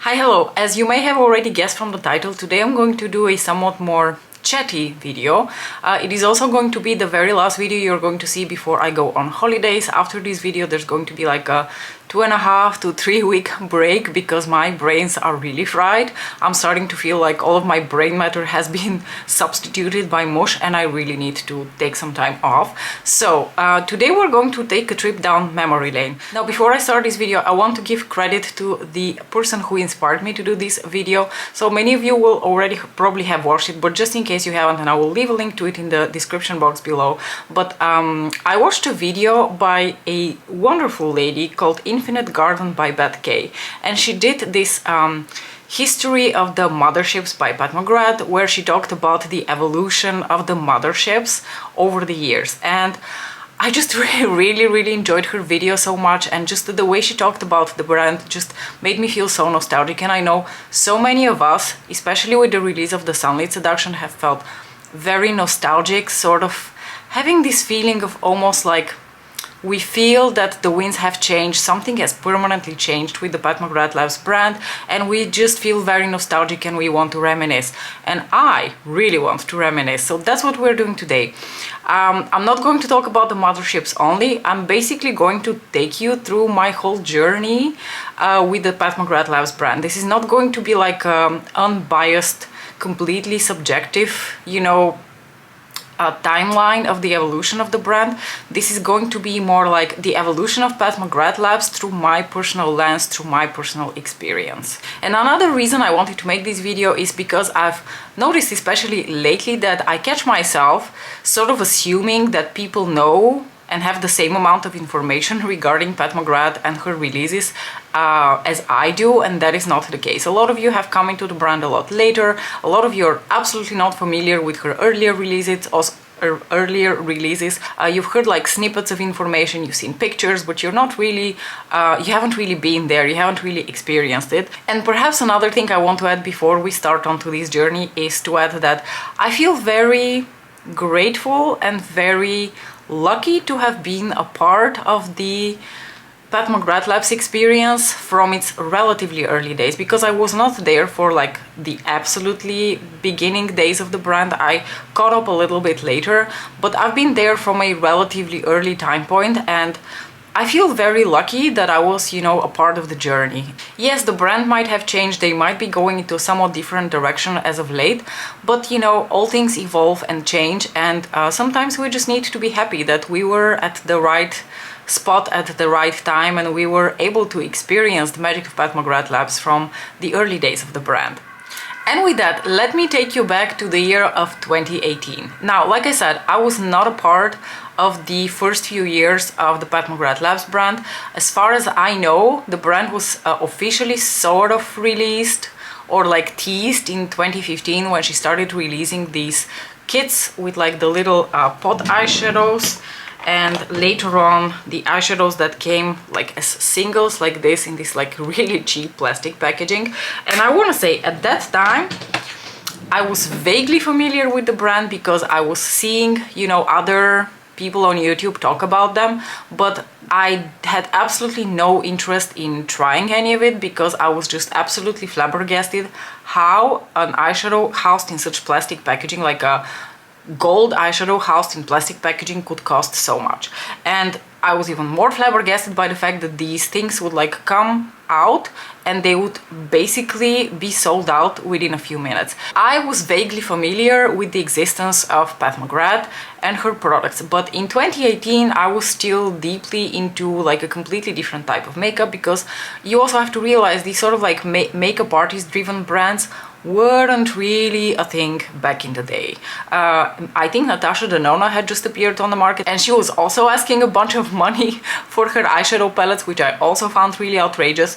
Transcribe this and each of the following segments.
Hi, hello. As you may have already guessed from the title, today I'm going to do a somewhat more chatty video. It is also going to be the very last video you're going to see before I go on holidays. After this video there's going to be like a 2.5 to 3 week break because my brains are really fried. I'm starting to feel like all of my brain matter has been substituted by mush and I really need to take some time off. So today we're going to take a trip down memory lane. Now before I start this video, I want to give credit to the person who inspired me to do this video. So many of you will already probably have watched it, but just in case you haven't, and I will leave a link to it in the description box below. But I watched a video by a wonderful lady called Infinite Garden by Beth, and she did this history of the motherships by Pat McGrath, where she talked about the evolution of the motherships over the years. And I just really enjoyed her video so much, and just the way she talked about the brand just made me feel so nostalgic. And I know so many of us, especially with the release of the Sunlit Seduction, have felt very nostalgic, sort of having this feeling of almost like we feel that the winds have changed, something has permanently changed with the Pat McGrath Labs brand, and we just feel very nostalgic and we want to reminisce. And I really want to reminisce, so that's what we're doing today. I'm not going to talk about the motherships only. I'm basically going to take you through my whole journey with the Pat McGrath Labs brand. This is not going to be like unbiased, completely subjective, you know, a timeline of the evolution of the brand. This is going to be more like the evolution of Pat McGrath Labs through my personal lens, through my personal experience. And another reason I wanted to make this video is because I've noticed, especially lately, that I catch myself sort of assuming that people know and have the same amount of information regarding Pat McGrath and her releases as I do, and that is not the case. A lot of you have come into the brand a lot later. A lot of you are absolutely not familiar with her earlier releases. You've heard like snippets of information, you've seen pictures, but you're not really, you haven't really been there, you haven't really experienced it. And perhaps another thing I want to add before we start onto this journey is to add that I feel very grateful and very lucky to have been a part of the Pat McGrath Labs experience from its relatively early days, because I was not there for like the absolutely beginning days of the brand. I caught up a little bit later, but I've been there from a relatively early time point, and I feel very lucky that I was, you know, a part of the journey. Yes, the brand might have changed, they might be going into a somewhat different direction as of late, but you know, all things evolve and change, and sometimes we just need to be happy that we were at the right spot at the right time and we were able to experience the magic of Pat McGrath Labs from the early days of the brand. And with that, let me take you back to the year of 2018. Now, like I said, I was not a part of the first few years of the Pat McGrath Labs brand. As far as I know, the brand was officially sort of released or like teased in 2015 when she started releasing these kits with like the little pot eyeshadows, and later on the eyeshadows that came like as singles like this in this like really cheap plastic packaging. And I want to say at that time I was vaguely familiar with the brand because I was seeing, you know, other people on YouTube talk about them, but I had absolutely no interest in trying any of it because I was just absolutely flabbergasted how an eyeshadow housed in such plastic packaging, like a gold eyeshadow housed in plastic packaging, could cost so much. And I was even more flabbergasted by the fact that these things would like come out and they would basically be sold out within a few minutes. I was vaguely familiar with the existence of Pat McGrath and her products, but in 2018 I was still deeply into like a completely different type of makeup, because you also have to realize these sort of like makeup artist driven brands weren't really a thing back in the day. I think Natasha Denona had just appeared on the market, and she was also asking a bunch of money for her eyeshadow palettes, which I also found really outrageous.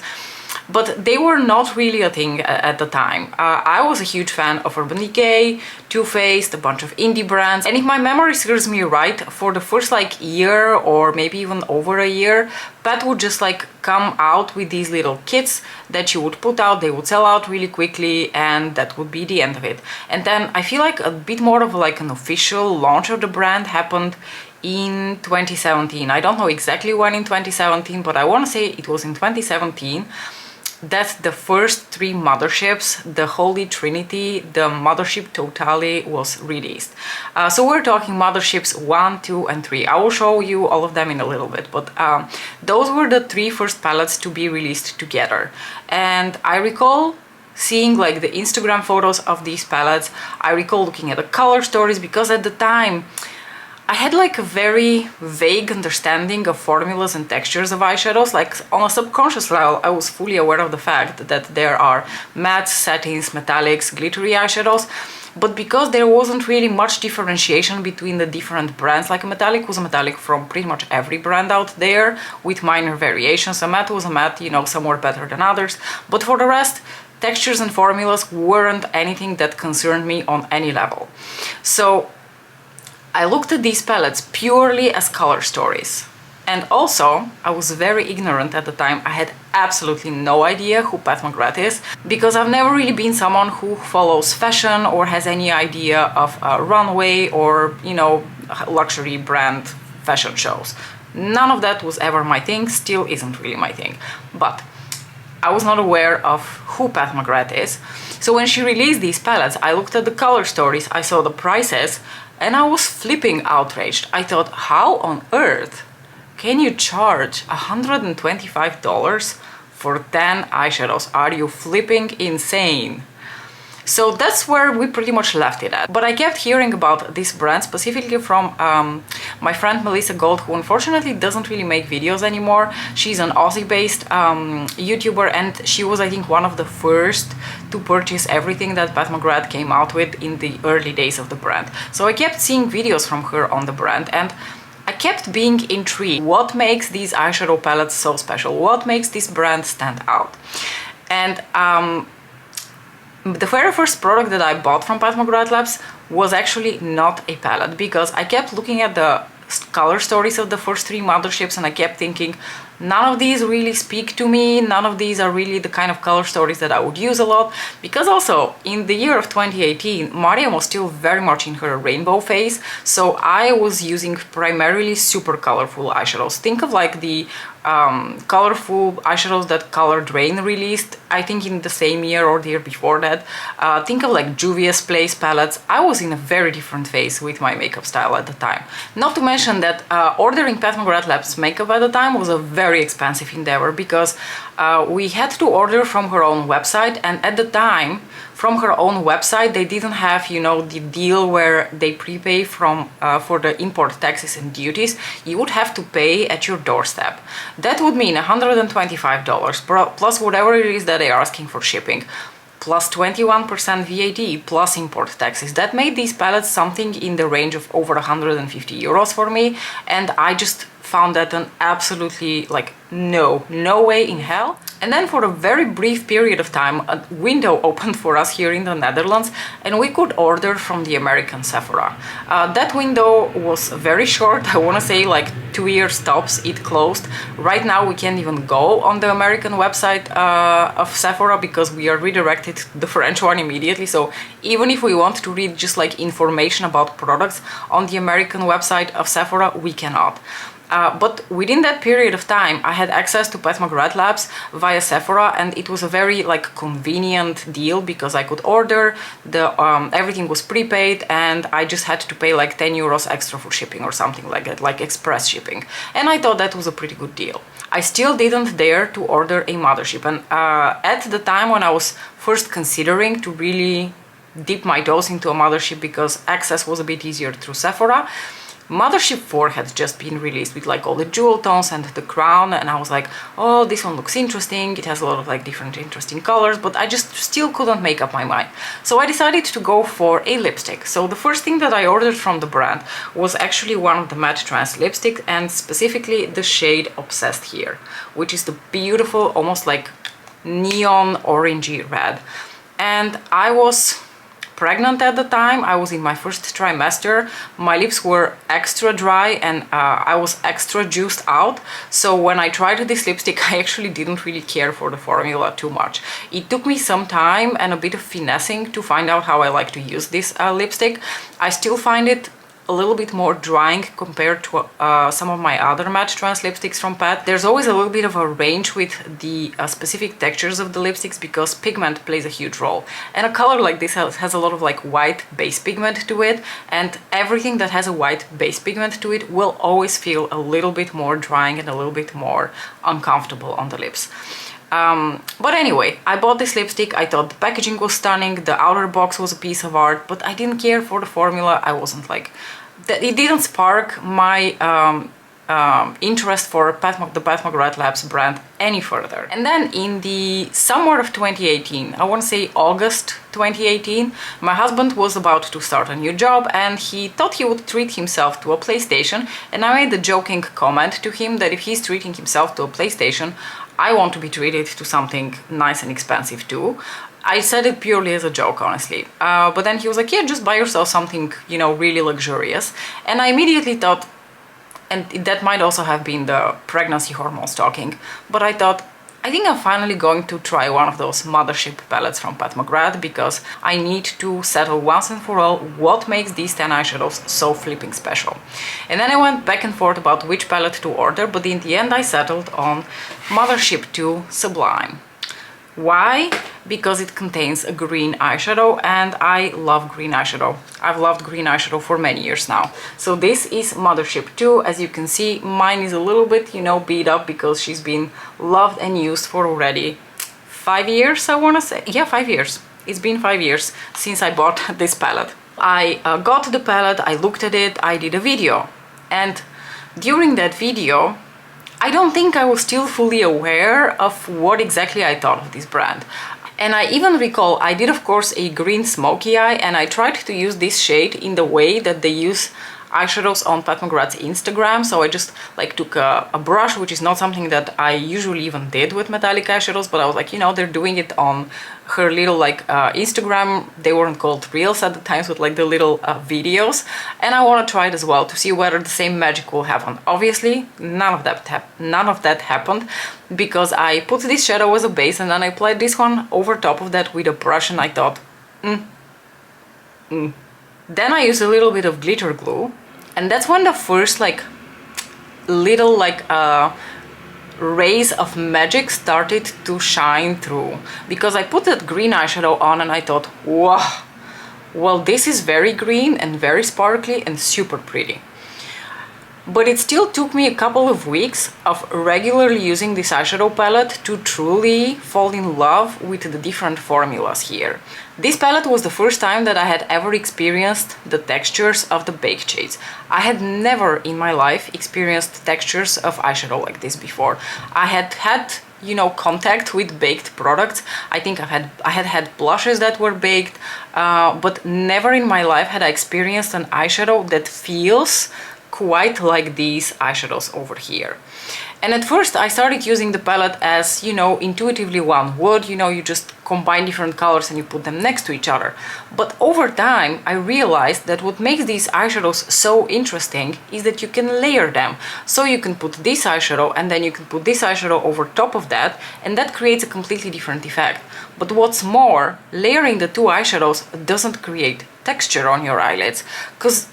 But they were not really a thing at the time. I was a huge fan of Urban Decay, Too Faced, a bunch of indie brands, and if my memory serves me right, for the first like year or maybe even over a year, Pat would just like come out with these little kits that you would put out, they would sell out really quickly, and that would be the end of it. And then I feel like a bit more of like an official launch of the brand happened in 2017. I don't know exactly when in 2017, but I want to say it was in 2017. that the first three Motherships, the Holy Trinity, the Mothership Totally, was released. So we're talking Motherships 1, 2, and 3. I will show you all of them in a little bit, but those were the three first palettes to be released together. And I recall seeing like the Instagram photos of these palettes. I recall looking at the color stories, because at the time I had like a very vague understanding of formulas and textures of eyeshadows. Like on a subconscious level, I was fully aware of the fact that there are mattes, satins, metallics, glittery eyeshadows. But because there wasn't really much differentiation between the different brands, like a metallic was a metallic from pretty much every brand out there with minor variations. A matte was a matte, you know, some were better than others. But for the rest, textures and formulas weren't anything that concerned me on any level. So I looked at these palettes purely as color stories. And also, I was very ignorant at the time. I had absolutely no idea who Pat McGrath is, because I've never really been someone who follows fashion or has any idea of a runway or, you know, luxury brand fashion shows. None of that was ever my thing, still isn't really my thing. But I was not aware of who Pat McGrath is. So when she released these palettes, I looked at the color stories, I saw the prices, and I was flipping outraged. I thought, how on earth can you charge $125 for 10 eyeshadows? Are you flipping insane? So that's where we pretty much left it at. But I kept hearing about this brand specifically from my friend Melissa Gold, who unfortunately doesn't really make videos anymore. She's an Aussie-based YouTuber, and she was, I think, one of the first to purchase everything that Pat McGrath came out with in the early days of the brand. So I kept seeing videos from her on the brand, and I kept being intrigued. What makes these eyeshadow palettes so special? What makes this brand stand out? And the very first product that I bought from Pat McGrath Labs was actually not a palette, because I kept looking at the color stories of the first three Motherships and I kept thinking, none of these really speak to me, none of these are really the kind of color stories that I would use a lot, because also in the year of 2018, Mariam was still very much in her rainbow phase, so I was using primarily super colorful eyeshadows. Think of like the colorful eyeshadows that Color Drain released, I think in the same year or the year before that. Think of like Juvia's Place palettes. I was in a very different phase with my makeup style at the time. Not to mention that ordering Pat McGrath Labs makeup at the time was a very expensive endeavor, because we had to order from her own website, and at the time from her own website they didn't have, you know, the deal where they prepay from for the import taxes and duties. You would have to pay at your doorstep. That would mean $125 plus whatever it is that they are asking for shipping, plus 21% VAT, plus import taxes. That made these palettes something in the range of over 150 euros for me, and I just found that an absolutely like no way in hell. And then for a very brief period of time, a window opened for us here in the Netherlands, and we could order from the American Sephora. That window was very short, I want to say like 2 years tops, it closed. Right now we can't even go on the American website of Sephora, because we are redirected to the French one immediately. So even if we want to read just like information about products on the American website of Sephora, we cannot. But within that period of time, I had access to Pat McGrath Labs via Sephora, and it was a very like convenient deal, because I could order, the everything was prepaid, and I just had to pay like 10 euros extra for shipping or something like that, like express shipping. And I thought that was a pretty good deal. I still didn't dare to order a Mothership, and at the time when I was first considering to really dip my toes into a Mothership, because access was a bit easier through Sephora, Mothership 4 had just been released with like all the jewel tones and the crown, and I was like, oh, this one looks interesting, it has a lot of like different interesting colors, but I just still couldn't make up my mind. So I decided to go for a lipstick. So the first thing that I ordered from the brand was actually one of the matte trans lipsticks, and specifically the shade Obsessed here, which is the beautiful, almost like neon orangey red. And I was pregnant at the time, I was in my first trimester, my lips were extra dry, and I was extra juiced out. So when I tried this lipstick, I actually didn't really care for the formula too much. It took me some time and a bit of finessing to find out how I like to use this lipstick. I still find it a little bit more drying compared to some of my other matte trans lipsticks from Pat. There's always a little bit of a range with the specific textures of the lipsticks because pigment plays a huge role. And a color like this has a lot of like white base pigment to it, and everything that has a white base pigment to it will always feel a little bit more drying and a little bit more uncomfortable on the lips. But anyway, I bought this lipstick. I thought the packaging was stunning, the outer box was a piece of art, but I didn't care for the formula. I wasn't like, it didn't spark my interest for the Pat McGrath Labs brand any further. And then in the summer of 2018, I want to say August 2018, my husband was about to start a new job and he thought he would treat himself to a PlayStation, and I made the joking comment to him that if he's treating himself to a PlayStation, I want to be treated to something nice and expensive too. I said it purely as a joke, honestly. But then he was like, yeah, just buy yourself something, you know, really luxurious. And I immediately thought, and that might also have been the pregnancy hormones talking, but I thought, I think I'm finally going to try one of those Mothership palettes from Pat McGrath because I need to settle once and for all what makes these 10 eyeshadows so flipping special. And then I went back and forth about which palette to order, but in the end I settled on Mothership 2 Sublime. Why? Because it contains a green eyeshadow and I love green eyeshadow. I've loved green eyeshadow for many years now. So this is Mothership 2. As you can see, mine is a little bit, you know, beat up because she's been loved and used for already 5 years, I want to say. Yeah, 5 years. It's been 5 years since I bought this palette. I got the palette, I looked at it, I did a video. And during that video, I don't think I was still fully aware of what exactly I thought of this brand. And I even recall I did of course a green smoky eye, and I tried to use this shade in the way that they use eyeshadows on Pat McGrath's Instagram. So I just like took a brush, which is not something that I usually even did with metallic eyeshadows, but I was like, you know, they're doing it on her little like Instagram. They weren't called reels at the times, with like the little videos, and I want to try it as well to see whether the same magic will happen. Obviously none of that happened because I put this shadow as a base and then I applied this one over top of that with a brush, and I thought Then I used a little bit of glitter glue, and that's when the first like little like rays of magic started to shine through, because I put that green eyeshadow on and I thought, wow, well, this is very green and very sparkly and super pretty. But it still took me a couple of weeks of regularly using this eyeshadow palette to truly fall in love with the different formulas here. This palette was the first time that I had ever experienced the textures of the baked shades. I had never in my life experienced textures of eyeshadow like this before. I had you know, contact with baked products. I think I had blushes that were baked, but never in my life had I experienced an eyeshadow that feels quite like these eyeshadows over here. And at first I started using the palette as, you know, intuitively one would, you know, you just combine different colors and you put them next to each other. But over time I realized that what makes these eyeshadows so interesting is that you can layer them. So you can put this eyeshadow and then you can put this eyeshadow over top of that, and that creates a completely different effect. But what's more, layering the two eyeshadows doesn't create texture on your eyelids, because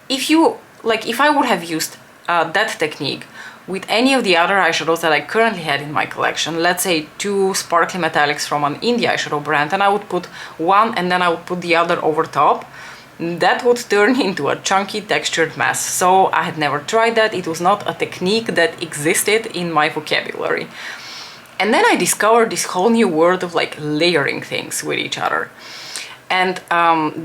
if I would have used that technique with any of the other eyeshadows that I currently had in my collection, let's say 2 sparkly metallics from an indie eyeshadow brand, and I would put one and then I would put the other over top, that would turn into a chunky textured mess. So I had never tried that. It was not a technique that existed in my vocabulary. And then I discovered this whole new world of like layering things with each other. And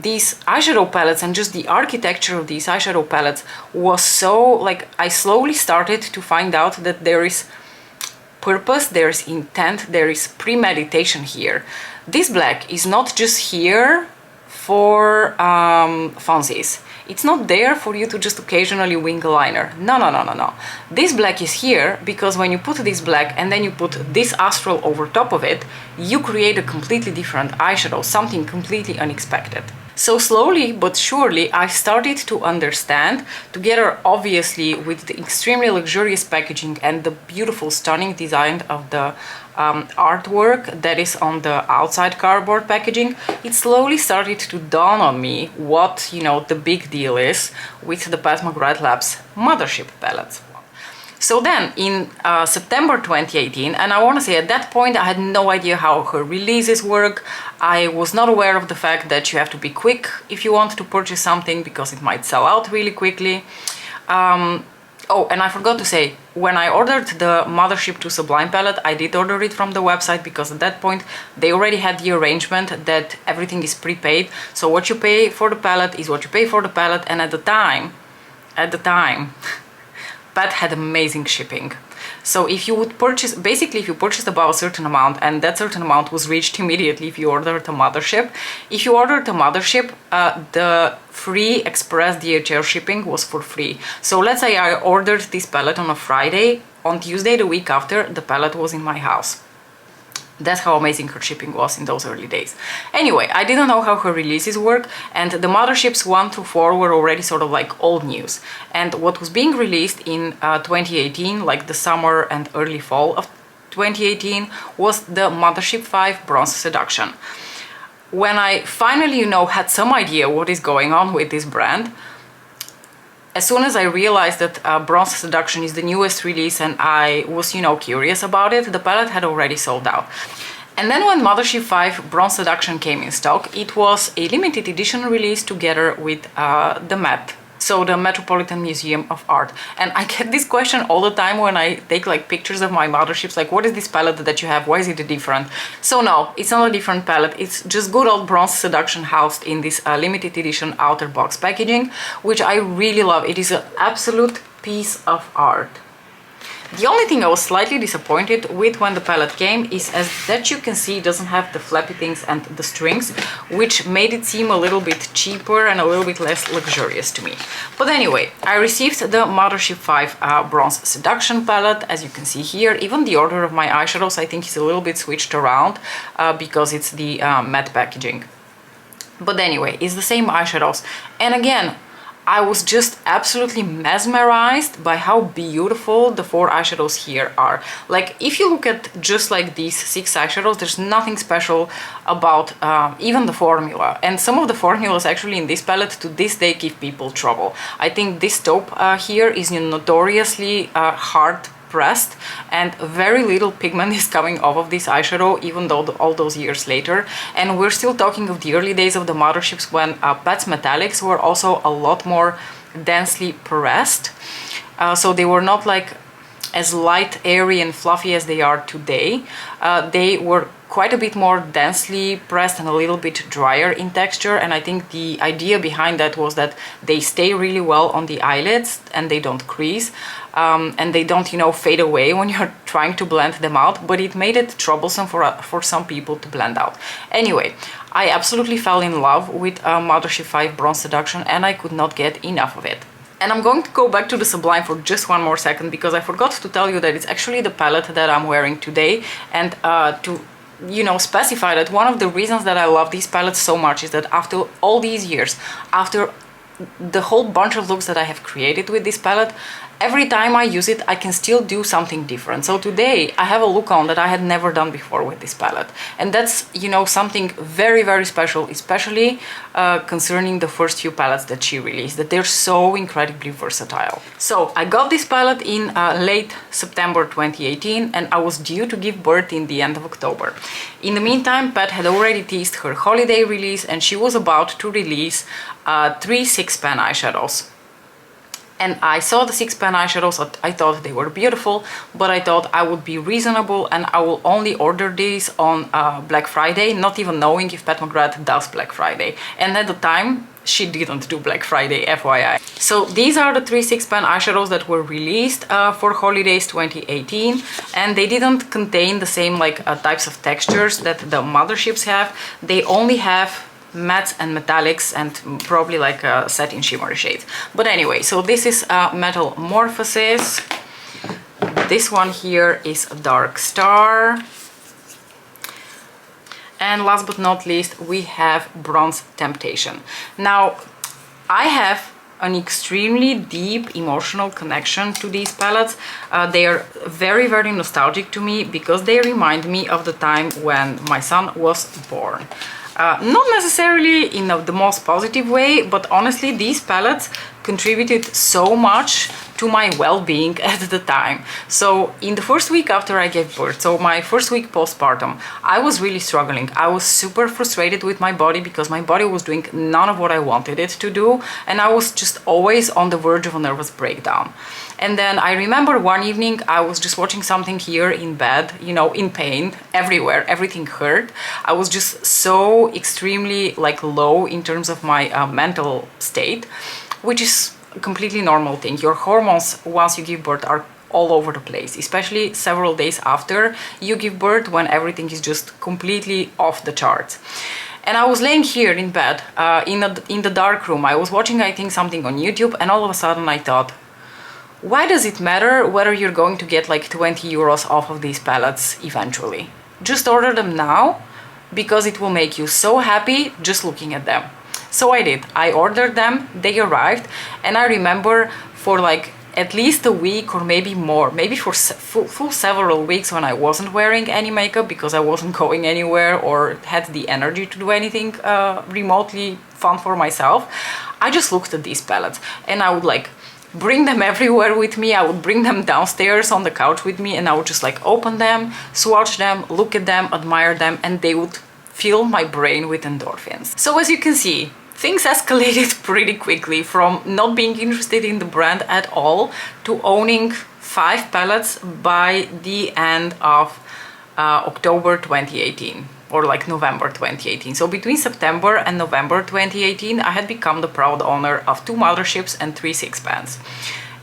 these eyeshadow palettes and just the architecture of these eyeshadow palettes was so, like, I slowly started to find out that there is purpose, there is intent, there is premeditation here. This black is not just here for funsies. It's not there for you to just occasionally wing a liner. No, no, no, no, no. This black is here because when you put this black and then you put this astral over top of it, you create a completely different eyeshadow, something completely unexpected. So slowly but surely I started to understand, together obviously with the extremely luxurious packaging and the beautiful stunning design of the artwork that is on the outside cardboard packaging, it slowly started to dawn on me what, you know, the big deal is with the Pat McGrath Labs Mothership palettes. So then in September 2018, and I want to say at that point I had no idea how her releases work. I was not aware of the fact that you have to be quick if you want to purchase something because it might sell out really quickly. Oh, and I forgot to say, when I ordered the Mothership to Sublime palette, I did order it from the website because at that point they already had the arrangement that everything is prepaid. So what you pay for the palette is what you pay for the palette, and at the time, Pat had amazing shipping. So if you would purchase, basically if you purchased above a certain amount and that certain amount was reached immediately if you ordered a Mothership, if you ordered a Mothership, the free express DHL shipping was for free. So let's say I ordered this palette on a Friday, on Tuesday the week after, the palette was in my house. That's how amazing her shipping was in those early days. Anyway, I didn't know how her releases work, and the Motherships 1 through 4 were already sort of like old news. And what was being released in 2018, like the summer and early fall of 2018, was the Mothership 5 Bronze Seduction. When I finally, you know, had some idea what is going on with this brand, as soon as I realized that Bronze Seduction is the newest release and I was, you know, curious about it, the palette had already sold out. And then when Mothership 5 Bronze Seduction came in stock, it was a limited edition release together with the Met. So the Metropolitan Museum of Art. And I get this question all the time when I take like pictures of my Motherships, like, what is this palette that you have? Why is it different? So no, it's not a different palette. It's just good old Bronze Seduction housed in this limited edition outer box packaging, which I really love. It is an absolute piece of art. The only thing I was slightly disappointed with when the palette came is, as that you can see, it doesn't have the flappy things and the strings, which made it seem a little bit cheaper and a little bit less luxurious to me. But anyway, I received the Mothership 5 Bronze Seduction palette, as you can see here. Even the order of my eyeshadows I think is a little bit switched around because it's the matte packaging. But anyway, it's the same eyeshadows. And again, I was just absolutely mesmerized by how beautiful the 4 eyeshadows here are. Like, if you look at just like these 6 eyeshadows, there's nothing special about even the formula. And some of the formulas actually in this palette to this day give people trouble. I think this taupe here is notoriously hard pressed, and very little pigment is coming off of this eyeshadow, even though all those years later. And we're still talking of the early days of the Motherships when Pat's metallics were also a lot more densely pressed. So they were not like as light, airy and fluffy as they are today. They were quite a bit more densely pressed and a little bit drier in texture, and I think the idea behind that was that they stay really well on the eyelids and they don't crease, and they don't, you know, fade away when you're trying to blend them out, but it made it troublesome for some people to blend out. Anyway, I absolutely fell in love with Mothership 5 Bronze Seduction and I could not get enough of it. And I'm going to go back to the Sublime for just one more second because I forgot to tell you that it's actually the palette that I'm wearing today, and to specify that one of the reasons that I love these palettes so much is that after all these years, after the whole bunch of looks that I have created with this palette, every time I use it, I can still do something different. So today I have a look on that I had never done before with this palette. And that's, something very, very special, especially concerning the first few palettes that she released, that they're so incredibly versatile. So I got this palette in late September 2018, and I was due to give birth in the end of October. In the meantime, Pat had already teased her holiday release, and she was about to release 3 6-pan eyeshadows. And I saw the 6-pan eyeshadows, I thought they were beautiful, but I thought I would be reasonable and I will only order these on Black Friday, not even knowing if Pat McGrath does Black Friday. And at the time, she didn't do Black Friday, FYI. So these are the 3 6-pan eyeshadows that were released for holidays 2018, and they didn't contain the same types of textures that the Motherships have. They only have mattes and metallics and probably satin shimmery shades. But anyway, so this is Metamorphosis. This one here is Dark Star. And last but not least, we have Bronze Temptation. Now, I have an extremely deep emotional connection to these palettes. They are very, very nostalgic to me because they remind me of the time when my son was born. Not necessarily in the most positive way, but honestly, these palettes contributed so much to my well-being at the time. So in the first week after I gave birth, so my first week postpartum, I was really struggling. I was super frustrated with my body because my body was doing none of what I wanted it to do, and I was just always on the verge of a nervous breakdown. And then I remember one evening I was just watching something here in bed, you know, in pain, everywhere, everything hurt. I was just so extremely like low in terms of my mental state, which is a completely normal thing. Your hormones, once you give birth, are all over the place, especially several days after you give birth, when everything is just completely off the charts. And I was laying here in bed, in the dark room. I was watching, I think, something on YouTube, and all of a sudden I thought, why does it matter whether you're going to get like 20 euros off of these palettes eventually? Just order them now, because it will make you so happy just looking at them. So I did. I ordered them, they arrived, and I remember for like at least a week or maybe more, maybe for full several weeks, when I wasn't wearing any makeup because I wasn't going anywhere or had the energy to do anything remotely fun for myself, I just looked at these palettes and I would like bring them everywhere with me. I would bring them downstairs on the couch with me, and I would just like open them, swatch them, look at them, admire them, and they would fill my brain with endorphins. So as you can see, things escalated pretty quickly from not being interested in the brand at all to owning 5 palettes by the end of October 2018. Or like November 2018. So between September and November 2018, I had become the proud owner of 2 Motherships and 3 Sixpence.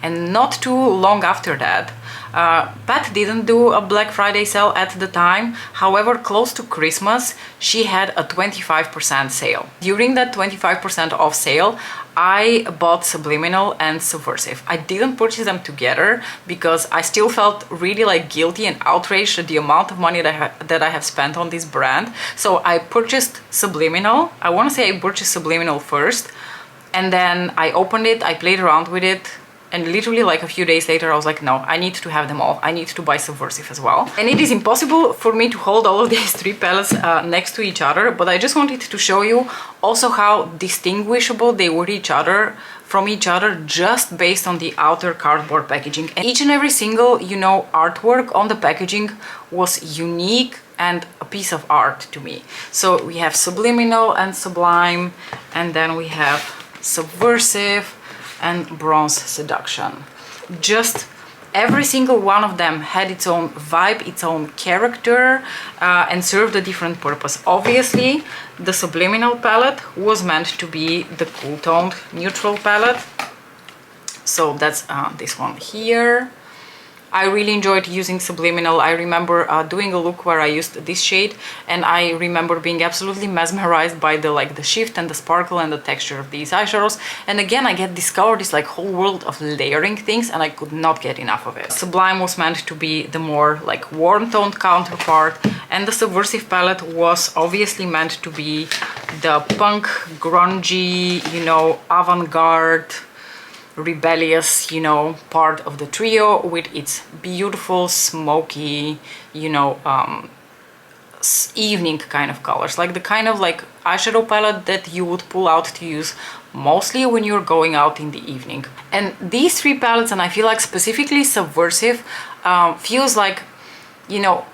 And not too long after that, Pat didn't do a Black Friday sale at the time. However, close to Christmas, she had a 25% sale. During that 25% off sale, I bought Subliminal and Subversive. I didn't purchase them together because I still felt really like guilty and outraged at the amount of money that I have spent on this brand. So I purchased Subliminal. I want to say I purchased Subliminal first, and then I opened it, I played around with it, and literally like a few days later I was like, no, I need to have them all. I need to buy Subversive as well. And it is impossible for me to hold all of these 3 palettes next to each other, but I just wanted to show you also how distinguishable they were from each other just based on the outer cardboard packaging. And each and every single, you know, artwork on the packaging was unique and a piece of art to me. So we have Subliminal and Sublime, and then we have Subversive and Bronze Seduction. Just every single one of them had its own vibe, its own character, and served a different purpose. Obviously, the Subliminal palette was meant to be the cool-toned neutral palette. So that's this one here. I really enjoyed using Subliminal. I remember doing a look where I used this shade, and I remember being absolutely mesmerized by the shift and the sparkle and the texture of these eyeshadows. And again, I discovered this like whole world of layering things, and I could not get enough of it. Sublime was meant to be the more like warm toned counterpart, and the Subversive palette was obviously meant to be the punk, grungy, you know, avant-garde, rebellious, you know, part of the trio, with its beautiful smoky, you know, evening kind of colors, like the kind of like eyeshadow palette that you would pull out to use mostly when you're going out in the evening. And these 3 palettes, and I feel like specifically Subversive, feels like, you know,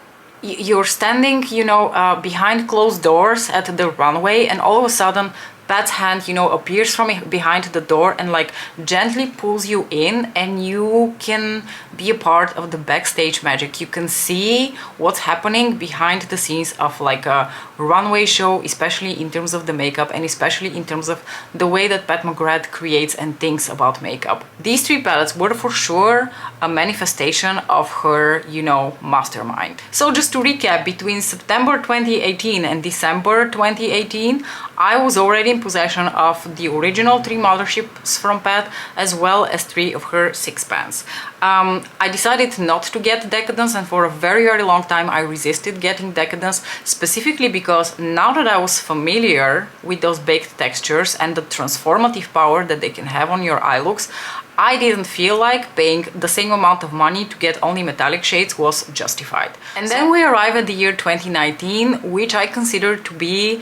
you're standing, you know, behind closed doors at the runway, and all of a sudden Pat's hand, you know, appears from behind the door and like gently pulls you in, and you can be a part of the backstage magic. You can see what's happening behind the scenes of like a runway show, especially in terms of the makeup and especially in terms of the way that Pat McGrath creates and thinks about makeup. These 3 palettes were for sure a manifestation of her, you know, mastermind. So just to recap, between September 2018 and December 2018, I was already in possession of the original 3 Motherships from Pat, as well as 3 of her 6 pens. I decided not to get Decadence, and for a very, very long time I resisted getting Decadence, specifically because now that I was familiar with those baked textures and the transformative power that they can have on your eye looks, I didn't feel like paying the same amount of money to get only metallic shades was justified. And then we arrive at the year 2019, which I consider to be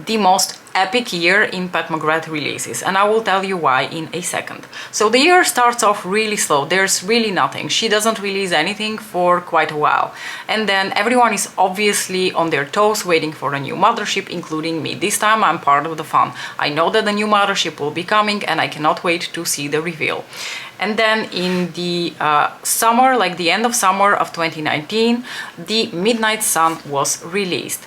the most epic year in Pat McGrath releases, and I will tell you why in a second. So the year starts off really slow, there's really nothing. She doesn't release anything for quite a while, and then everyone is obviously on their toes waiting for a new Mothership, including me. This time I'm part of the fun. I know that the new Mothership will be coming and I cannot wait to see the reveal. And then in the summer, like the end of summer of 2019, the Midnight Sun was released.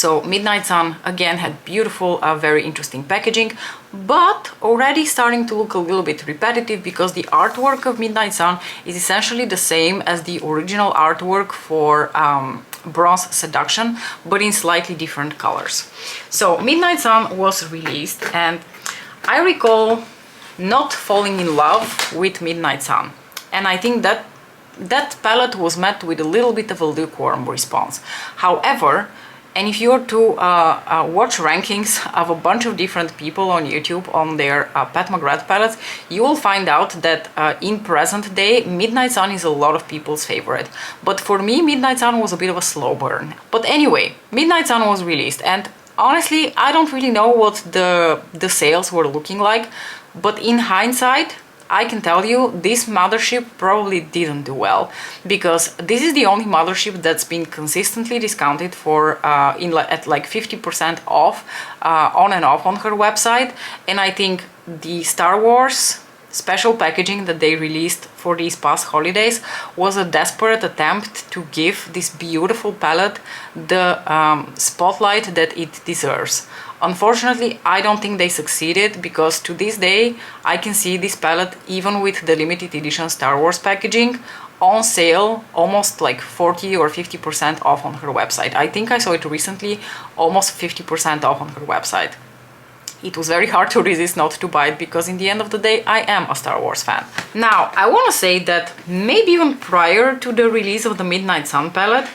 So Midnight Sun again had beautiful, very interesting packaging, but already starting to look a little bit repetitive because the artwork of Midnight Sun is essentially the same as the original artwork for Bronze Seduction, but in slightly different colors. So Midnight Sun was released, and I recall not falling in love with Midnight Sun, and I think that that palette was met with a little bit of a lukewarm response. However, and if you were to watch rankings of a bunch of different people on YouTube on their Pat McGrath palettes, you will find out that in present day, Midnight Sun is a lot of people's favorite. But for me, Midnight Sun was a bit of a slow burn. But anyway, Midnight Sun was released, and honestly, I don't really know what the sales were looking like, but in hindsight, I can tell you this Mothership probably didn't do well, because this is the only Mothership that's been consistently discounted for at like 50% off on and off on her website. And I think the Star Wars special packaging that they released for these past holidays was a desperate attempt to give this beautiful palette the spotlight that it deserves. Unfortunately, I don't think they succeeded, because to this day I can see this palette, even with the limited edition Star Wars packaging, on sale almost like 40 or 50% off on her website. I think I saw it recently, almost 50% off on her website. It was very hard to resist not to buy it, because in the end of the day I am a Star Wars fan. Now, I want to say that maybe even prior to the release of the Midnight Sun palette,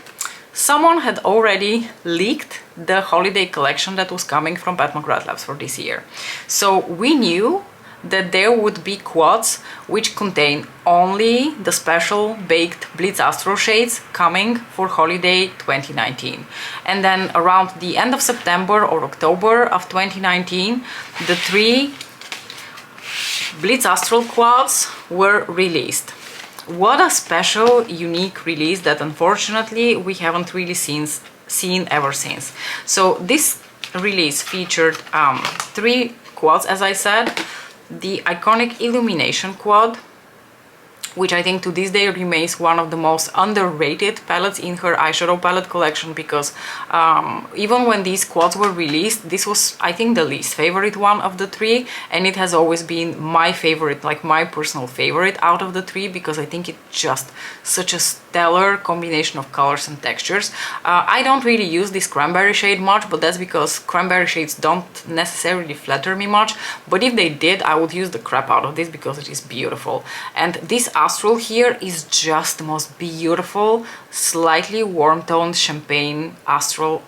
someone had already leaked the holiday collection that was coming from Pat McGrath Labs for this year. So we knew that there would be quads which contain only the special baked Blitz Astro shades coming for holiday 2019. And then around the end of September or October of 2019, the 3 Blitz Astral quads were released. What a special, unique release that unfortunately we haven't really seen ever since. So this release featured 3 quads, as I said. The iconic Illumination quad, which I think to this day remains one of the most underrated palettes in her eyeshadow palette collection, because even when these quads were released, this was, I think, the least favorite one of the 3, and it has always been my favorite, like my personal favorite out of the 3, because I think it's just such a stellar combination of colors and textures. I don't really use this cranberry shade much, but that's because cranberry shades don't necessarily flatter me much, but if they did, I would use the crap out of this because it is beautiful. And this Astral here is just the most beautiful, slightly warm-toned champagne Astral.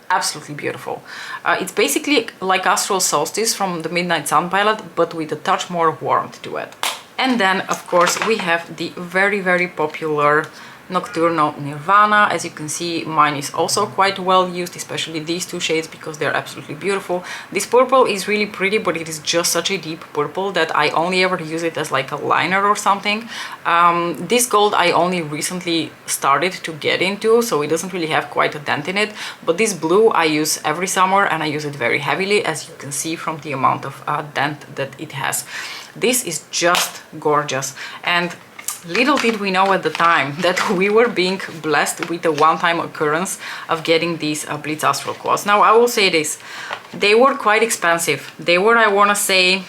Absolutely beautiful. It's basically like Astral Solstice from the Midnight Sun palette, but with a touch more warmth to it. And then, of course, we have the very, very popular Nocturnal Nirvana. As you can see, mine is also quite well used, especially these 2 shades, because they're absolutely beautiful. This purple is really pretty, but it is just such a deep purple that I only ever use it as like a liner or something. This gold I only recently started to get into, so it doesn't really have quite a dent in it. But this blue I use every summer, and I use it very heavily, as you can see from the amount of dent that it has. This is just gorgeous, and little did we know at the time that we were being blessed with a one-time occurrence of getting these Blitz Astral quads. Now, I will say this, they were quite expensive. They were, I want to say,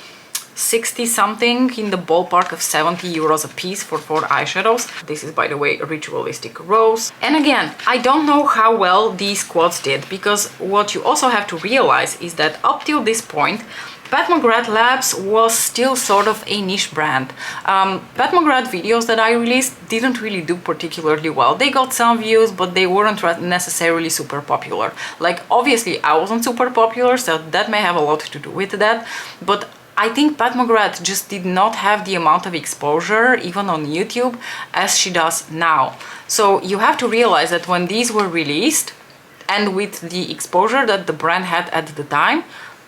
60 something, in the ballpark of 70 euros a piece for 4 eyeshadows. This is, by the way, Ritualistic Rose. And again, I don't know how well these quads did, because what you also have to realize is that up till this point, Pat McGrath Labs was still sort of a niche brand. Pat McGrath videos that I released didn't really do particularly well. They got some views, but they weren't necessarily super popular. Like, obviously I wasn't super popular, so that may have a lot to do with that, but I think Pat McGrath just did not have the amount of exposure, even on YouTube, as she does now. So you have to realize that when these were released, and with the exposure that the brand had at the time,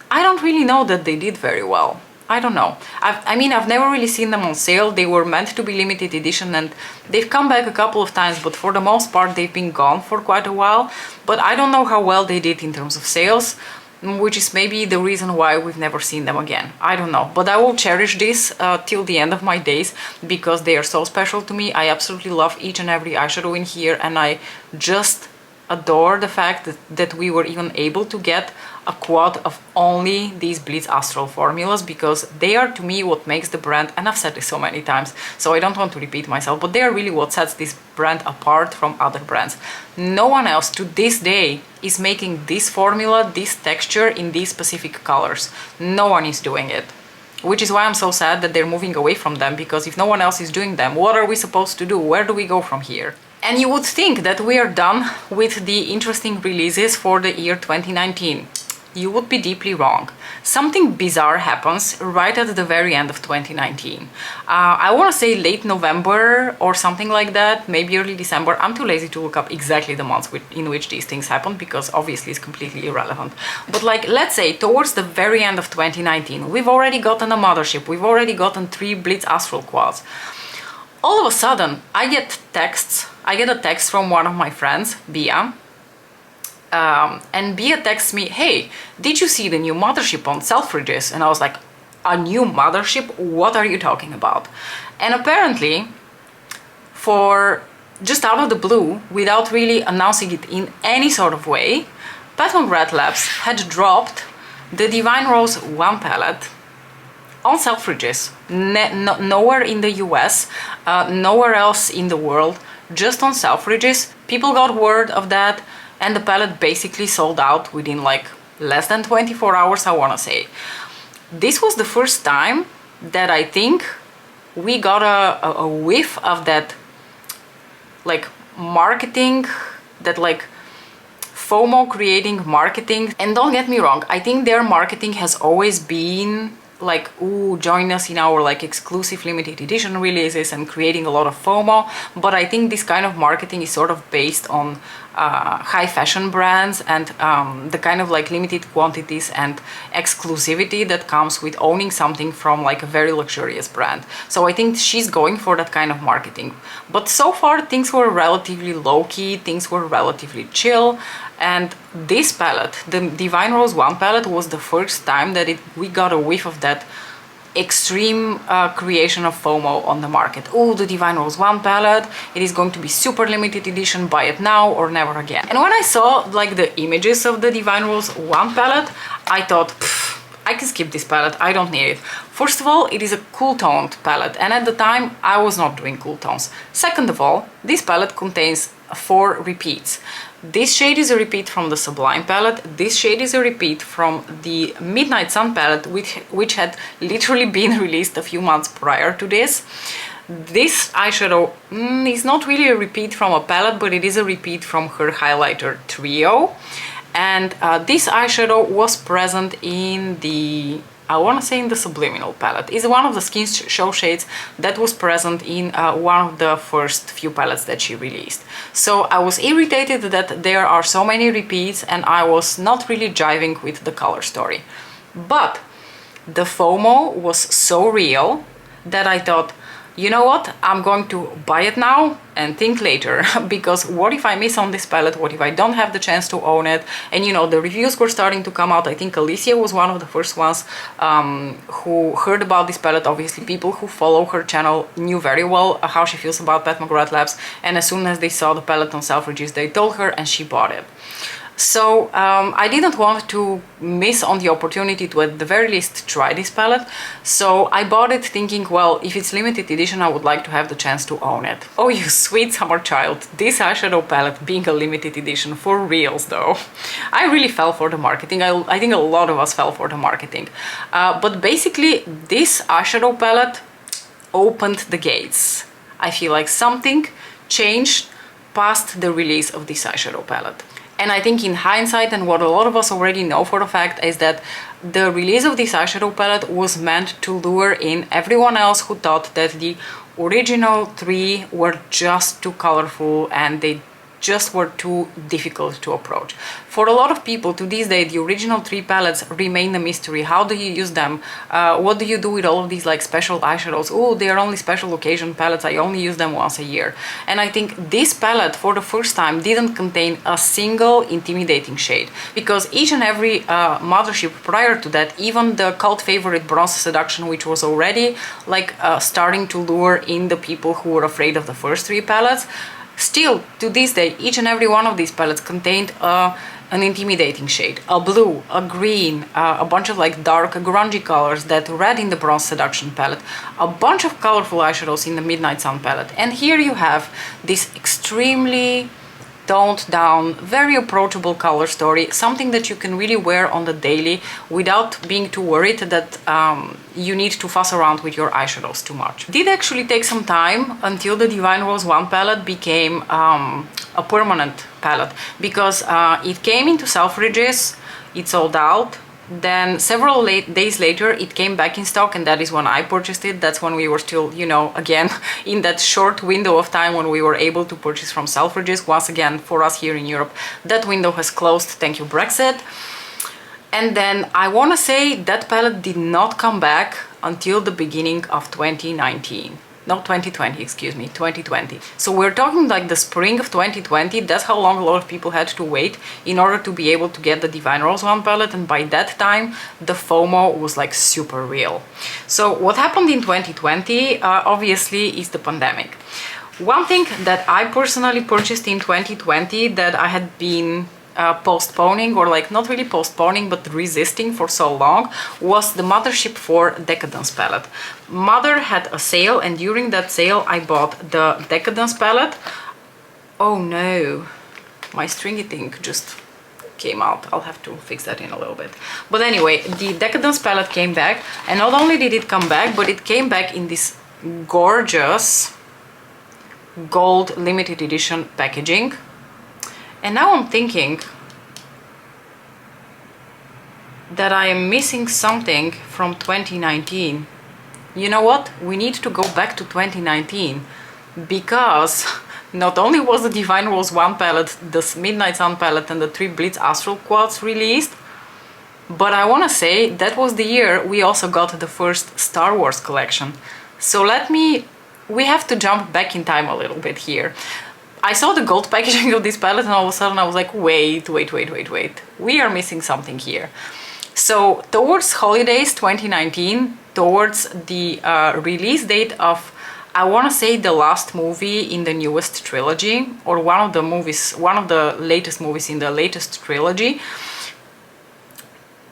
I don't really know that they did very well. I don't know. I've never really seen them on sale. They were meant to be limited edition, and they've come back a couple of times, but for the most part they've been gone for quite a while. But I don't know how well they did in terms of sales, which is maybe the reason why we've never seen them again. I don't know, but I will cherish this till the end of my days, because they are so special to me. I absolutely love each and every eyeshadow in here, and I just adore the fact that we were even able to get a quad of only these Blitz Astral formulas, because they are, to me, what makes the brand, and I've said this so many times, so I don't want to repeat myself, but they are really what sets this brand apart from other brands. No one else to this day is making this formula, this texture in these specific colors. No one is doing it. Which is why I'm so sad that they're moving away from them, because if no one else is doing them, what are we supposed to do? Where do we go from here? And you would think that we are done with the interesting releases for the year 2019. You would be deeply wrong. Something bizarre happens right at the very end of 2019. I want to say late November or something like that, maybe early December. I'm too lazy to look up exactly the months in which these things happen, because obviously it's completely irrelevant. But like, let's say towards the very end of 2019, we've already gotten a Mothership, we've already gotten 3 Blitz Astral quads. All of a sudden, I get a text from one of my friends, Bia, and Bia texts me, "Hey, did you see the new Mothership on Selfridges?" And I was like, "A new Mothership? What are you talking about?" And apparently, for just out of the blue, without really announcing it in any sort of way, Pat McGrath Labs had dropped the Divine Rose 1 palette on Selfridges. Nowhere in the US, nowhere else in the world, just on Selfridges. People got word of that, and the palette basically sold out within like less than 24 hours, I want to say. This was the first time that I think we got a whiff of that like marketing, that like FOMO creating marketing. And don't get me wrong, I think their marketing has always been like, ooh, join us in our like exclusive limited edition releases and creating a lot of FOMO. But I think this kind of marketing is sort of based on high fashion brands and the kind of like limited quantities and exclusivity that comes with owning something from like a very luxurious brand. So I think she's going for that kind of marketing. But so far things were relatively low-key, things were relatively chill. And this palette, the Divine Rose 1 palette, was the first time that we got a whiff of that extreme creation of FOMO on the market. Oh, the Divine Rose 1 palette, it is going to be super limited edition, buy it now or never again. And when I saw like the images of the Divine Rose 1 palette, I thought, I can skip this palette, I don't need it. First of all, it is a cool toned palette, and at the time I was not doing cool tones. Second of all, this palette contains 4 repeats. This shade is a repeat from the Sublime palette, this shade is a repeat from the Midnight Sun palette, which had literally been released a few months prior to this. This eyeshadow is not really a repeat from a palette, but it is a repeat from her highlighter trio. And this eyeshadow was present in the, I want to say in the Subliminal palette. It's one of the skin show shades that was present in one of the first few palettes that she released. So I was irritated that there are so many repeats, and I was not really jiving with the color story. But the FOMO was so real that I thought, you know what, I'm going to buy it now and think later, because what if I miss on this palette, what if I don't have the chance to own it? And you know, the reviews were starting to come out. I think Alicia was one of the first ones who heard about this palette. Obviously people who follow her channel knew very well how she feels about Pat McGrath Labs, and as soon as they saw the palette on Selfridges, they told her and she bought it. So I didn't want to miss on the opportunity to at the very least try this palette. So I bought it thinking, well, if it's limited edition, I would like to have the chance to own it. Oh, you sweet summer child. This eyeshadow palette being a limited edition, for reals though. I really fell for the marketing. I think a lot of us fell for the marketing. But basically this eyeshadow palette opened the gates. I feel like something changed past the release of this eyeshadow palette. And I think in hindsight, and what a lot of us already know for a fact, is that the release of this eyeshadow palette was meant to lure in everyone else who thought that the original three were just too colorful and they just were too difficult to approach. For a lot of people to this day, the original three palettes remain a mystery. How do you use them? What do you do with all of these like special eyeshadows? Oh, they are only special occasion palettes. I only use them once a year. And I think this palette for the first time didn't contain a single intimidating shade, because each and every Mothership prior to that, even the cult favorite Bronze Seduction, which was already like starting to lure in the people who were afraid of the first three palettes, still, to this day, each and every one of these palettes contained an intimidating shade. A blue, a green, a bunch of like dark grungy colors, that red in the Bronze Seduction palette, a bunch of colorful eyeshadows in the Midnight Sun palette. And here you have this extremely toned down, very approachable color story, something that you can really wear on the daily without being too worried that you need to fuss around with your eyeshadows too much. It did actually take some time until the Divine Rose 1 palette became a permanent palette, because it came into Selfridges, it sold out. Then several days later it came back in stock, and that is when I purchased it. That's when we were still, you know, again in that short window of time when we were able to purchase from Selfridges. Once again, for us here in Europe, that window has closed, thank you Brexit. And then I want to say that palette did not come back until the beginning of 2019. No, 2020, excuse me, 2020. So we're talking like the spring of 2020. That's how long a lot of people had to wait in order to be able to get the Divine Rose 1 palette. And by that time, the FOMO was like super real. So what happened in 2020, obviously, is the pandemic. One thing that I personally purchased in 2020 that I had been postponing, or like not really postponing but resisting for so long, was the Mothership 4 Decadence palette. Mother had a sale, and during that sale I bought the Decadence palette. Oh no, my stringy thing just came out. I'll have to fix that in a little bit. But anyway, the Decadence palette came back, and not only did it come back, but it came back in this gorgeous gold limited edition packaging. And now I'm thinking that I am missing something from 2019. You know what? We need to go back to 2019, because not only was the Divine Rose 1 palette, the Midnight Sun palette, and the 3 Blitz Astral Quads released, but I want to say that was the year we also got the first Star Wars collection. So we have to jump back in time a little bit here. I saw the gold packaging of this palette, and all of a sudden I was like, wait, we are missing something here. So towards holidays 2019, towards the release date of, I want to say, the last movie in the newest trilogy, or one of the latest movies in the latest trilogy.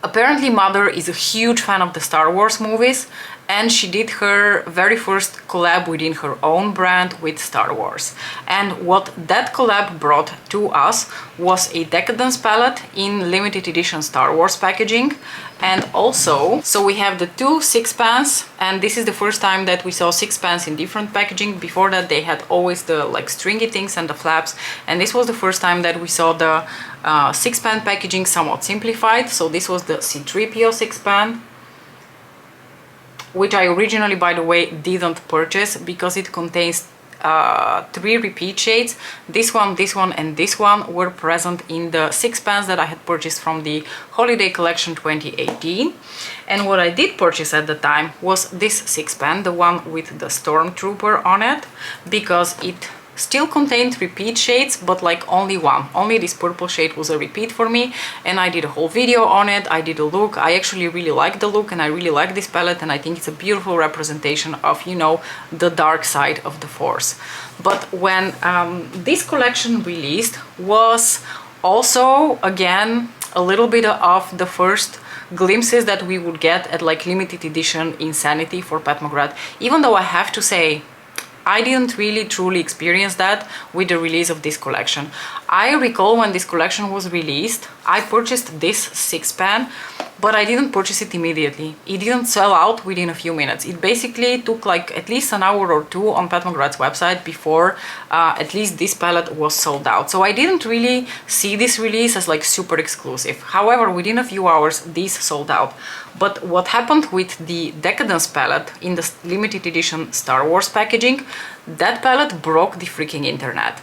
Apparently Mother is a huge fan of the Star Wars movies, and she did her very first collab within her own brand with Star Wars. And what that collab brought to us was a Decadence palette in limited edition Star Wars packaging. And also, so we have the 2 6-pans, and this is the first time that we saw 6-pans in different packaging. Before that they had always the like stringy things and the flaps, and this was the first time that we saw the 6-pan packaging somewhat simplified. So this was the C-3PO 6-pan, which I originally, by the way, didn't purchase because it contains 3 repeat shades. This one, and this one were present in the 6-pans that I had purchased from the Holiday Collection 2018. And what I did purchase at the time was this 6-pan, the one with the Stormtrooper on it, because it still contained repeat shades, but like only one. Only this purple shade was a repeat for me, and I did a whole video on it. I did a look. I actually really like the look, and I really like this palette, and I think it's a beautiful representation of, you know, the dark side of the Force. But when this collection released was Also, again, a little bit of the first glimpses that we would get at like limited edition Insanity for Pat McGrath, even though I have to say I didn't really truly experience that with the release of this collection. I recall when this collection was released, I purchased this 6-pan, but I didn't purchase it immediately. It didn't sell out within a few minutes. It basically took like at least an hour or two on Pat McGrath's website before at least this palette was sold out. So I didn't really see this release as like super exclusive. However, within a few hours, this sold out. But what happened with the Decadence palette in the limited edition Star Wars packaging, that palette broke the freaking internet.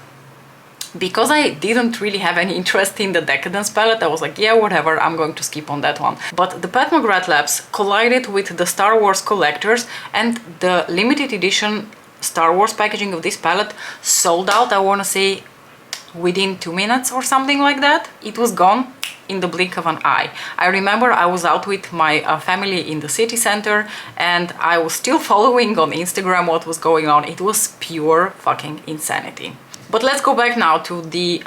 Because I didn't really have any interest in the Decadence palette, I was like, yeah, whatever, I'm going to skip on that one. But the Pat McGrath Labs collided with the Star Wars collectors, and the limited edition Star Wars packaging of this palette sold out, I want to say, within 2 minutes or something like that. It was gone in the blink of an eye. I remember I was out with my family in the city center, and I was still following on Instagram what was going on. It was pure fucking insanity. But let's go back now to the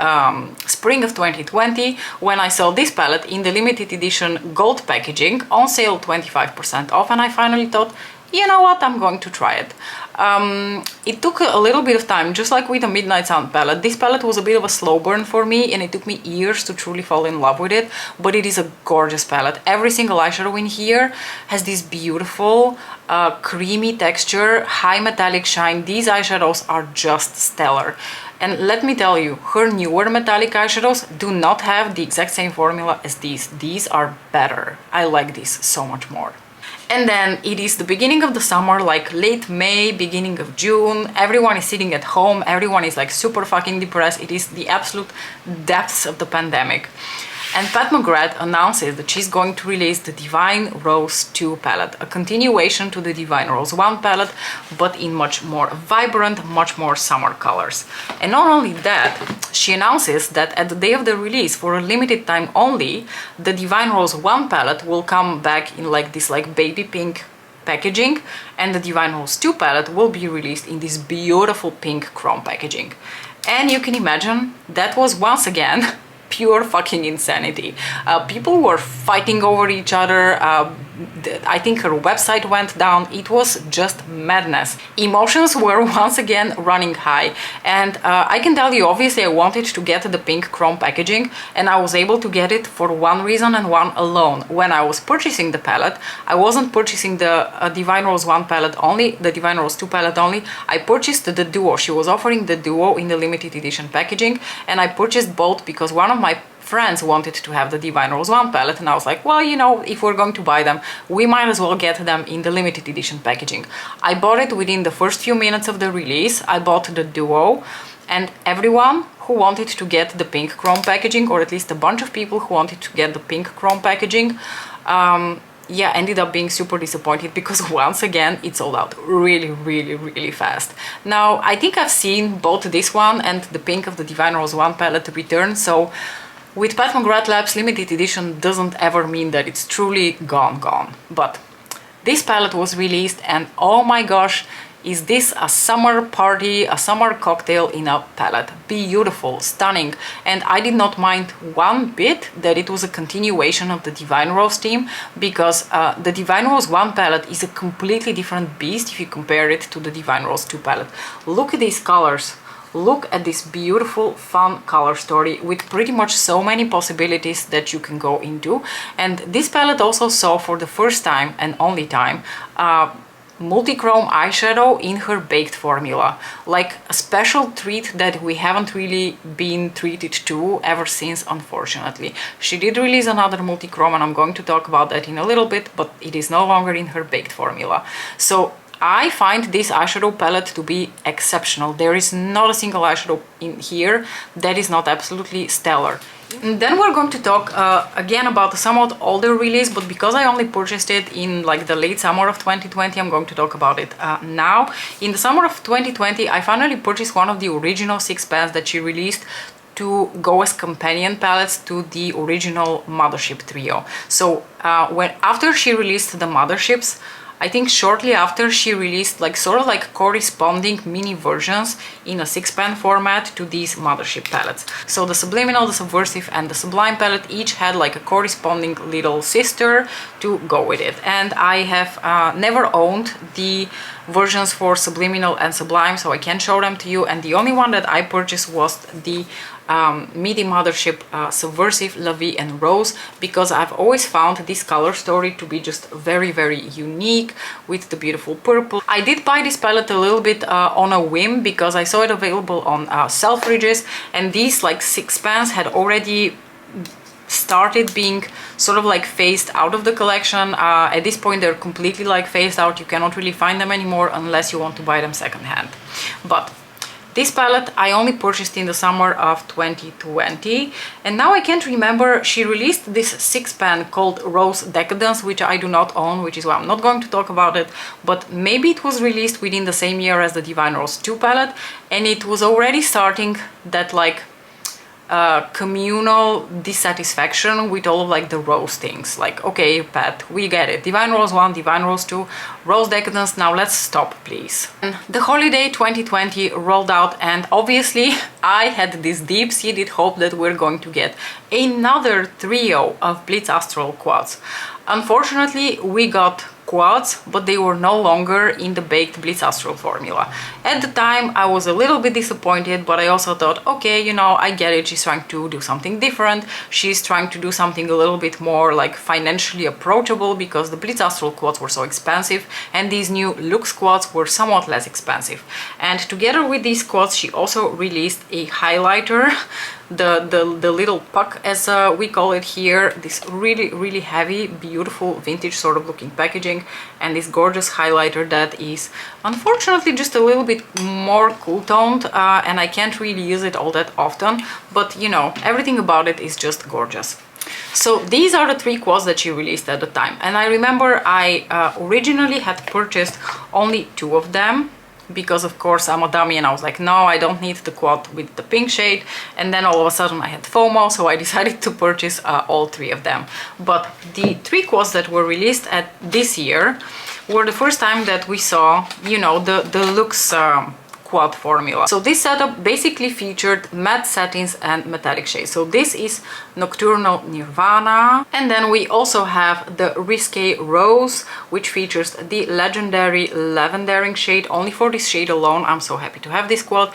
spring of 2020, when I saw this palette in the limited edition gold packaging on sale 25% off, and I finally thought, you know what, I'm going to try it. It took a little bit of time, just like with the Midnight Sound palette. This palette was a bit of a slow burn for me, and it took me years to truly fall in love with it, but it is a gorgeous palette. Every single eyeshadow in here has this beautiful creamy texture, high metallic shine. These eyeshadows are just stellar. And let me tell you, her newer metallic eyeshadows do not have the exact same formula as these. These are better. I like these so much more. And then it is the beginning of the summer, like late May, beginning of June. Everyone is sitting at home. Everyone is like super fucking depressed. It is the absolute depths of the pandemic. And Pat McGrath announces that she's going to release the Divine Rose 2 palette, a continuation to the Divine Rose 1 palette, but in much more vibrant, much more summer colors. And not only that, she announces that at the day of the release, for a limited time only, the Divine Rose 1 palette will come back in like this like baby pink packaging, and the Divine Rose 2 palette will be released in this beautiful pink chrome packaging. And you can imagine that was once again pure fucking insanity. People were fighting over each other. I think her website went down. It was just madness. Emotions were once again running high. And I can tell you, obviously I wanted to get the pink chrome packaging, and I was able to get it for one reason and one alone. When I was purchasing the palette, I wasn't purchasing the Divine Rose 1 palette only, the Divine Rose 2 palette only. I purchased the duo. She was offering the duo in the limited edition packaging, and I purchased both because one of my friends wanted to have the Divine Rose 1 palette, and I was like, well, you know, if we're going to buy them, we might as well get them in the limited edition packaging. I bought it within the first few minutes of the release. I bought the duo, and everyone who wanted to get the pink chrome packaging, or at least a bunch of people who wanted to get the pink chrome packaging, yeah, ended up being super disappointed because once again it sold out really, really, really fast. Now, I think I've seen both this one and the pink of the Divine Rose 1 palette return, so with Pat McGrath Labs, limited edition doesn't ever mean that it's truly gone. But this palette was released, and oh my gosh, is this a summer party, a summer cocktail in a palette. Beautiful, stunning, and I did not mind one bit that it was a continuation of the Divine Rose theme, because the Divine Rose 1 palette is a completely different beast if you compare it to the Divine Rose 2 palette. Look at these colors. Look at this beautiful, fun color story with pretty much so many possibilities that you can go into. And this palette also saw for the first time and only time multi-chrome eyeshadow in her baked formula, like a special treat that we haven't really been treated to ever since, unfortunately. She did release another multi-chrome, and I'm going to talk about that in a little bit, but it is no longer in her baked formula. So I find this eyeshadow palette to be exceptional. There is not a single eyeshadow in here that is not absolutely stellar. And then we're going to talk again about a somewhat older release, but because I only purchased it in like the late summer of 2020, I'm going to talk about it now. In the summer of 2020, I finally purchased one of the original 6 pans that she released to go as companion palettes to the original Mothership trio. So after she released the Motherships, I think shortly after, she released like sort of like corresponding mini versions in a 6-pan format to these Mothership palettes. So the Subliminal, the Subversive, and the Sublime palette each had like a corresponding little sister to go with it. And I have never owned the versions for Subliminal and Sublime, so I can't show them to you. And the only one that I purchased was the MIDI Mothership Subversive, La Vie, and Rose, because I've always found this color story to be just very, very unique with the beautiful purple. I did buy this palette a little bit on a whim because I saw it available on Selfridges, and these like 6 pans had already started being sort of like phased out of the collection. At this point they're completely like phased out. You cannot really find them anymore unless you want to buy them secondhand. But this palette I only purchased in the summer of 2020, and now I can't remember. She released this 6-pan called Rose Decadence, which I do not own, which is why I'm not going to talk about it, but maybe it was released within the same year as the Divine Rose 2 palette, and it was already starting that like communal dissatisfaction with all of like the Rose things. Like, okay, Pat, we get it. Divine Rose 1, Divine Rose 2, Rose Decadence, now let's stop, please. And the holiday 2020 rolled out, and obviously I had this deep-seated hope that we're going to get another trio of Blitz Astral quads. Unfortunately, we got quads, but they were no longer in the baked Blitz Astral formula. At the time I was a little bit disappointed, but I also thought, okay, you know, I get it, she's trying to do something different, she's trying to do something a little bit more like financially approachable, because the Blitz Astral quads were so expensive and these new Lux quads were somewhat less expensive. And together with these quads she also released a highlighter, the little puck as we call it here, this really heavy, beautiful vintage sort of looking packaging, and this gorgeous highlighter that is unfortunately just a little bit more cool toned, and I can't really use it all that often, but you know, everything about it is just gorgeous. So these are the 3 quads that she released at the time, and I remember I originally had purchased only 2 of them, because of course I'm a dummy and I was like, no, I don't need the quad with the pink shade, and then all of a sudden I had FOMO, so I decided to purchase all 3 of them. But the 3 quads that were released at this year were the first time that we saw, you know, the Lux quad formula. So this setup basically featured matte satins and metallic shades. So this is Nocturnal Nirvana, and then we also have the Risque Rose, which features the legendary Lavendering shade. Only for this shade alone I'm so happy to have this quad.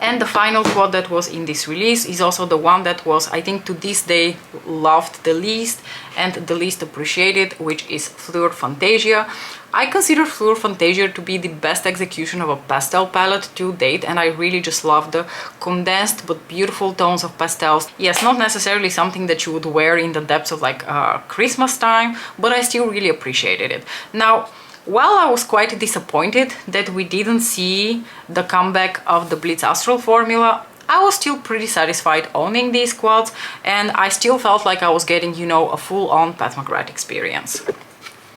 And the final quad that was in this release is also the one that was, I think, to this day loved the least and the least appreciated, which is Fleur Fantasia. I consider Fleur Fantasia to be the best execution of a pastel palette to date, and I really just love the condensed but beautiful tones of pastels. Yes, not necessarily something that you would wear in the depths of like Christmas time, but I still really appreciated it. Now, while I was quite disappointed that we didn't see the comeback of the Blitz Astral formula, I was still pretty satisfied owning these quads, and I still felt like I was getting, you know, a full-on Pat McGrath experience.